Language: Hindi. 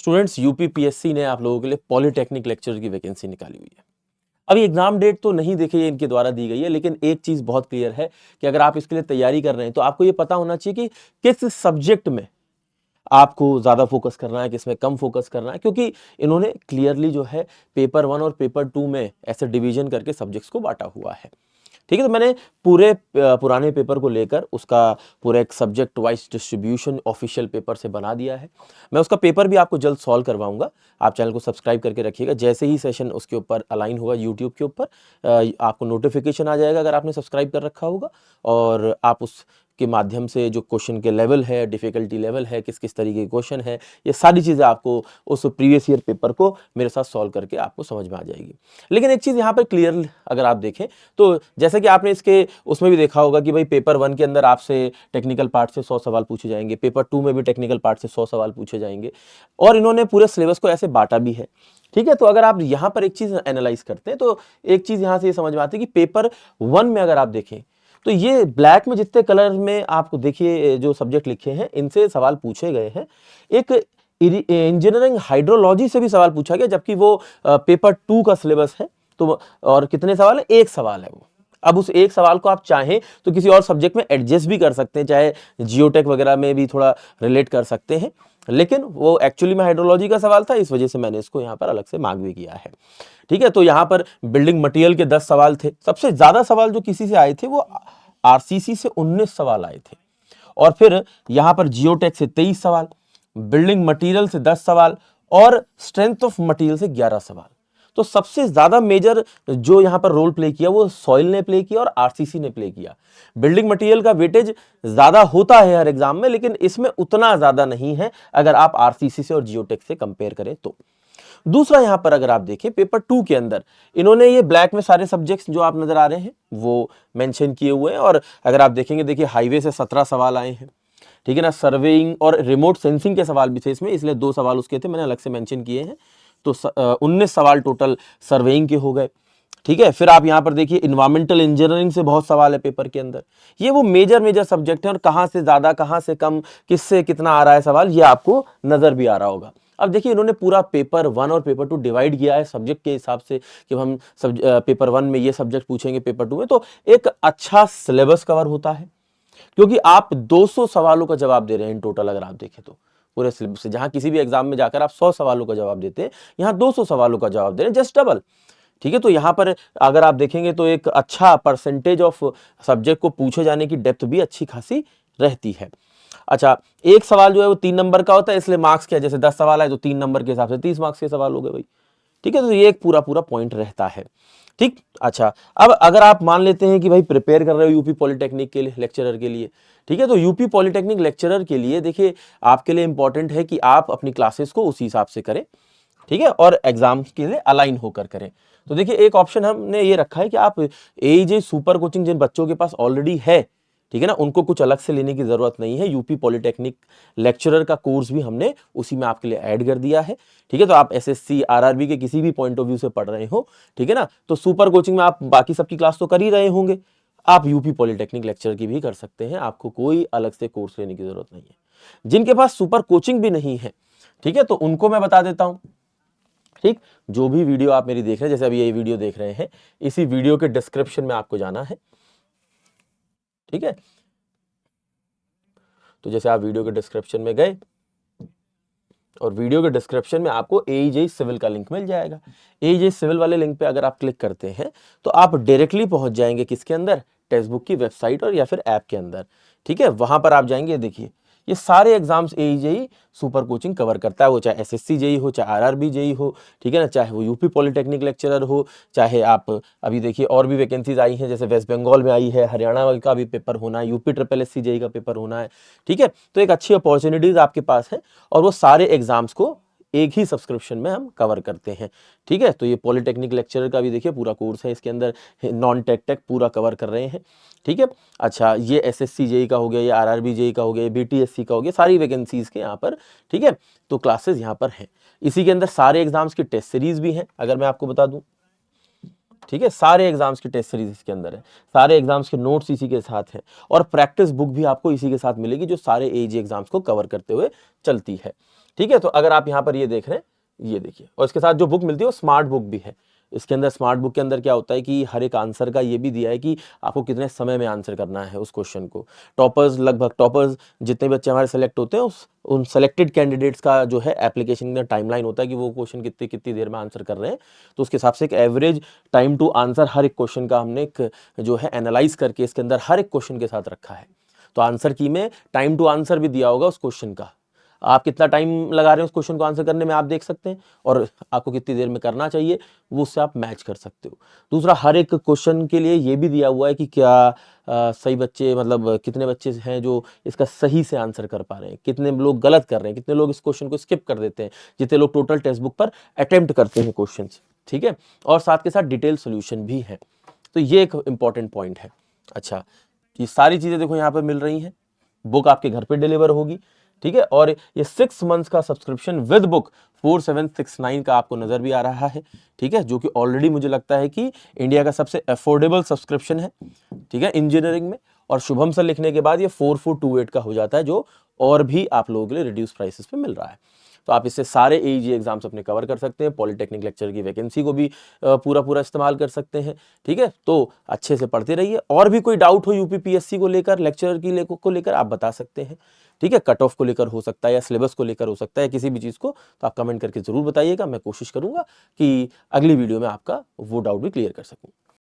स्टूडेंट्स, यूपीपीएससी ने आप लोगों के लिए पॉलिटेक्निक लेक्चरर की वैकेंसी निकाली हुई है। अभी एग्जाम डेट तो नहीं देखी है, इनके द्वारा दी गई है, लेकिन एक चीज बहुत क्लियर है कि अगर आप इसके लिए तैयारी कर रहे हैं तो आपको ये पता होना चाहिए कि किस सब्जेक्ट में आपको ज्यादा फोकस करना है, किसमें कम फोकस करना है, क्योंकि इन्होंने क्लियरली जो है पेपर 1 और पेपर 2 में ऐसे डिवीजन करके सब्जेक्ट्स को बांटा हुआ है। ठीक है, तो मैंने पूरे पुराने पेपर को लेकर उसका पूरा एक subject wise distribution official paper से बना दिया है। मैं उसका पेपर भी आपको जल्द सॉल्व करवाऊंगा। आप चैनल को सब्सक्राइब करके रखिएगा, जैसे ही सेशन उसके ऊपर अलाइन होगा यूट्यूब के ऊपर आपको नोटिफिकेशन आ जाएगा अगर आपने सब्सक्राइब कर रखा होगा, और आप उस के माध्यम से जो क्वेश्चन के लेवल है, डिफिकल्टी लेवल है, किस किस तरीके के क्वेश्चन है, ये सारी चीज़ें आपको उस प्रीवियस ईयर पेपर को मेरे साथ सॉल्व करके आपको समझ में आ जाएगी। लेकिन एक चीज़ यहाँ पर क्लियर अगर आप देखें तो जैसे कि आपने इसके उसमें भी देखा होगा कि भाई पेपर 1 के अंदर आपसे टेक्निकल पार्ट से 100 सवाल पूछे जाएंगे, पेपर 2 में भी टेक्निकल पार्ट से 100 सवाल पूछे जाएंगे, और इन्होंने पूरे सिलेबस को ऐसे बांटा भी है। ठीक है, तो अगर आप यहाँ पर एक चीज़ एनालाइज करते हैं तो एक चीज़ यहाँ से ये समझ में आती है कि पेपर 1 में अगर आप देखें तो ये ब्लैक में जितने कलर में आपको देखिए जो सब्जेक्ट लिखे हैं इनसे सवाल पूछे गए हैं। एक इंजीनियरिंग हाइड्रोलॉजी से भी सवाल पूछा गया, जबकि वो पेपर 2 का सिलेबस है। तो और कितने सवाल है? एक सवाल है वो। अब उस एक सवाल को आप चाहें तो किसी और सब्जेक्ट में एडजस्ट भी कर सकते हैं, चाहे जियोटेक वगैरह में भी थोड़ा रिलेट कर सकते हैं, लेकिन वो एक्चुअली में हाइड्रोलॉजी का सवाल था, इस वजह से मैंने इसको यहाँ पर अलग से मार्क भी किया है। ठीक है, तो यहाँ पर बिल्डिंग मटेरियल के 10 सवाल थे। सबसे ज्यादा सवाल जो किसी से आए थे वो आरसीसी से 19 सवाल आए थे, और फिर यहाँ पर जियोटेक से 23 सवाल, बिल्डिंग मटेरियल से 10 सवाल, और स्ट्रेंथ ऑफ मटेरियल से 11 सवाल। तो सबसे ज्यादा मेजर जो यहाँ पर रोल प्ले किया वो सॉइल ने प्ले किया और आरसीसी ने प्ले किया। बिल्डिंग मटेरियल का वेटेज ज्यादा होता है हर एग्जाम में, लेकिन इसमें उतना ज्यादा नहीं है अगर आप आरसीसी से और जियोटेक से कंपेयर करें तो। दूसरा यहां पर अगर आप देखें पेपर 2 के अंदर इन्होंने ये ब्लैक में सारे सब्जेक्ट्स जो आप नजर आ रहे हैं वो मेंशन किए हुए हैं, और अगर आप देखेंगे देखिए हाईवे से 17 सवाल आए हैं। ठीक है ना, सर्वेइंग और रिमोट सेंसिंग के सवाल भी थे इसमें, इसलिए 2 सवाल उसके थे, मैंने अलग से मेंशन किए हैं। तो 19 सवाल टोटल सर्वेइंग के हो गए। ठीक है, फिर आप यहां पर देखिए इन्वायरमेंटल इंजीनियरिंग से बहुत सवाल है पेपर के अंदर। ये वो मेजर सब्जेक्ट है, और कहां से ज्यादा कहां से कम किससे कितना आ रहा है सवाल, ये आपको नजर भी आ रहा होगा। अब देखिए इन्होंने पूरा पेपर 1 और पेपर 2 डिवाइड किया है सब्जेक्ट के हिसाब से कि हम पेपर 1 में ये सब्जेक्ट पूछेंगे, पेपर 2 में, तो एक अच्छा सिलेबस कवर होता है, क्योंकि आप 200 सवालों का जवाब दे रहे हैं इन टोटल अगर आप देखें तो पूरे सिलेबस से। जहां किसी भी एग्जाम में जाकर आप 100 सवालों का जवाब देते हैं, यहां 200 सवालों का जवाब दे रहे हैं, जस्ट डबल। ठीक है, तो यहां पर अगर आप देखेंगे तो एक अच्छा परसेंटेज ऑफ सब्जेक्ट को पूछे जाने की डेप्थ भी अच्छी खासी रहती है। अच्छा, एक सवाल जो है वो 3 नंबर का होता है, इसलिए मार्क्स क्या, जैसे 10 सवाल आए तो 3 नंबर के हिसाब से 30 मार्क्स के सवाल हो गए भाई। ठीक है, तो ये एक पूरा पॉइंट रहता है। ठीक, अच्छा, अब अगर आप मान लेते हैं कि भाई प्रिपेयर कर रहे हो यूपी पॉलिटेक्निक के लिए लेक्चरर के लिए, ठीक है, तो यूपी पॉलिटेक्निक लेक्चरर के लिए देखिए आपके लिए इंपॉर्टेंट है कि आप अपनी क्लासेस को उसी हिसाब से करें। ठीक है, और एग्जाम के लिए अलाइन होकर करें। तो देखिए एक ऑप्शन हमने ये रखा है कि आप एईजे सुपर कोचिंग जिन बच्चों के पास ऑलरेडी है, ठीक है ना, उनको कुछ अलग से लेने की जरूरत नहीं है। यूपी पॉलिटेक्निक लेक्चरर का कोर्स भी हमने उसी में आपके लिए ऐड कर दिया है। ठीक है, तो आप एसएससी आरआरबी के किसी भी पॉइंट ऑफ व्यू से पढ़ रहे हो, ठीक है ना, तो सुपर कोचिंग में आप बाकी सबकी क्लास तो कर ही रहे होंगे, आप यूपी पॉलिटेक्निक लेक्चर की भी कर सकते हैं, आपको कोई अलग से कोर्स लेने की जरूरत नहीं है। जिनके पास सुपर कोचिंग भी नहीं है, ठीक है, तो उनको मैं बता देता हूं। ठीक, जो भी वीडियो आप मेरी देख रहे हैं, जैसे अभी ये वीडियो देख रहे हैं, इसी वीडियो के डिस्क्रिप्शन में आपको जाना है। ठीक है, तो जैसे आप वीडियो के डिस्क्रिप्शन में गए और वीडियो के डिस्क्रिप्शन में आपको एईजे सिविल का लिंक मिल जाएगा। एईजे सिविल वाले लिंक पे अगर आप क्लिक करते हैं तो आप डायरेक्टली पहुंच जाएंगे किसके अंदर, टेक्स्ट बुक की वेबसाइट और या फिर ऐप के अंदर। ठीक है, वहां पर आप जाएंगे, देखिए ये सारे एग्जाम्स एईजे सुपर कोचिंग कवर करता है, वो चाहे एसएससी जेई हो, चाहे आरआरबी जेई हो, ठीक है ना, चाहे वो यूपी पॉलिटेक्निक लेक्चरर हो, चाहे आप अभी देखिए और भी वैकेंसीज आई हैं, जैसे वेस्ट बंगाल में आई है, हरियाणा का भी पेपर होना है, यूपी ट्रिपल एससी जेई का पेपर होना है। ठीक है, तो एक अच्छी अपॉर्चुनिटीज आपके पास है, और वो सारे एग्जाम्स को एक ही सब्सक्रिप्शन में हम कवर करते हैं। ठीक है, तो ये पॉलिटेक्निक लेक्चरर का भी देखिए पूरा कोर्स है, इसके अंदर नॉन टेक पूरा कवर कर रहे हैं। ठीक है, अच्छा, ये एसएससी जेई का हो गया, ये आरआरबी जेई का हो गया, ये बीटीएससी का हो गया, सारी वैकेंसीज के यहाँ पर, ठीक है, तो क्लासेस यहाँ पर हैं। इसी के अंदर सारे एग्जाम्स की टेस्ट सीरीज भी हैं, अगर मैं आपको बता दूं। ठीक है, सारे एग्जाम्स की टेस्ट सीरीज इसके अंदर है, सारे एग्जाम्स के नोट्स इसी के साथ हैं, और प्रैक्टिस बुक भी आपको इसी के साथ मिलेगी जो सारे एईजे एग्जाम्स को कवर करते हुए चलती है। ठीक है, तो अगर आप यहाँ पर ये देख रहे हैं, ये देखिए, और इसके साथ जो बुक मिलती है वो स्मार्ट बुक भी है। इसके अंदर स्मार्ट बुक के अंदर क्या होता है कि हर एक आंसर का ये भी दिया है कि आपको कितने समय में आंसर करना है उस क्वेश्चन को। लगभग टॉपर्स जितने बच्चे हमारे सेलेक्ट होते हैं उन सेलेक्टेड कैंडिडेट्स का जो है एप्लीकेशन में टाइमलाइन होता है कि वो क्वेश्चन कितनी कितनी देर में आंसर कर रहे हैं। तो उसके हिसाब से एक एवरेज टाइम टू आंसर हर एक क्वेश्चन का हमने एक जो है एनालाइज करके इसके अंदर हर एक क्वेश्चन के साथ रखा है। तो आंसर की में टाइम टू आंसर भी दिया होगा उस क्वेश्चन का, आप कितना टाइम लगा रहे हैं उस क्वेश्चन को आंसर करने में आप देख सकते हैं, और आपको कितनी देर में करना चाहिए वो उससे आप मैच कर सकते हो। दूसरा, हर एक क्वेश्चन के लिए ये भी दिया हुआ है कि क्या सही बच्चे, मतलब कितने बच्चे हैं जो इसका सही से आंसर कर पा रहे हैं, कितने लोग गलत कर रहे हैं, कितने लोग इस क्वेश्चन को स्किप कर देते हैं, जितने लोग टोटल टेक्स्ट बुक पर अटेम्प्ट करते हैं क्वेश्चन। ठीक है, और साथ के साथ डिटेल सोल्यूशन भी है। तो ये एक इंपॉर्टेंट पॉइंट है। अच्छा, ये सारी चीजें देखो यहाँ पर मिल रही हैं, बुक आपके घर पे डिलीवर होगी। ठीक है, और ये 6 मंथ्स का सब्सक्रिप्शन विद बुक 4769 का आपको नजर भी आ रहा है। ठीक है, जो कि ऑलरेडी मुझे लगता है कि इंडिया का सबसे अफोर्डेबल सब्सक्रिप्शन है। ठीक है, इंजीनियरिंग में, और शुभम सर लिखने के बाद ये 4428 का हो जाता है, जो और भी आप लोगों के लिए रिड्यूस प्राइसेस पे मिल रहा है। तो आप इससे सारे एईजी एग्जाम्स अपने कवर कर सकते हैं, पॉलिटेक्निक लेक्चर की वैकेंसी को भी पूरा पूरा इस्तेमाल कर सकते हैं। ठीक है, तो अच्छे से पढ़ते रहिए। और भी कोई डाउट हो यूपीपीएससी को लेकर, लेक्चरर को लेकर, आप बता सकते हैं। ठीक है, कट ऑफ को लेकर हो सकता है, या सिलेबस को लेकर हो सकता है, किसी भी चीज़ को, तो आप कमेंट करके ज़रूर बताइएगा। मैं कोशिश करूंगा कि अगली वीडियो में आपका वो डाउट भी क्लियर कर सकूं।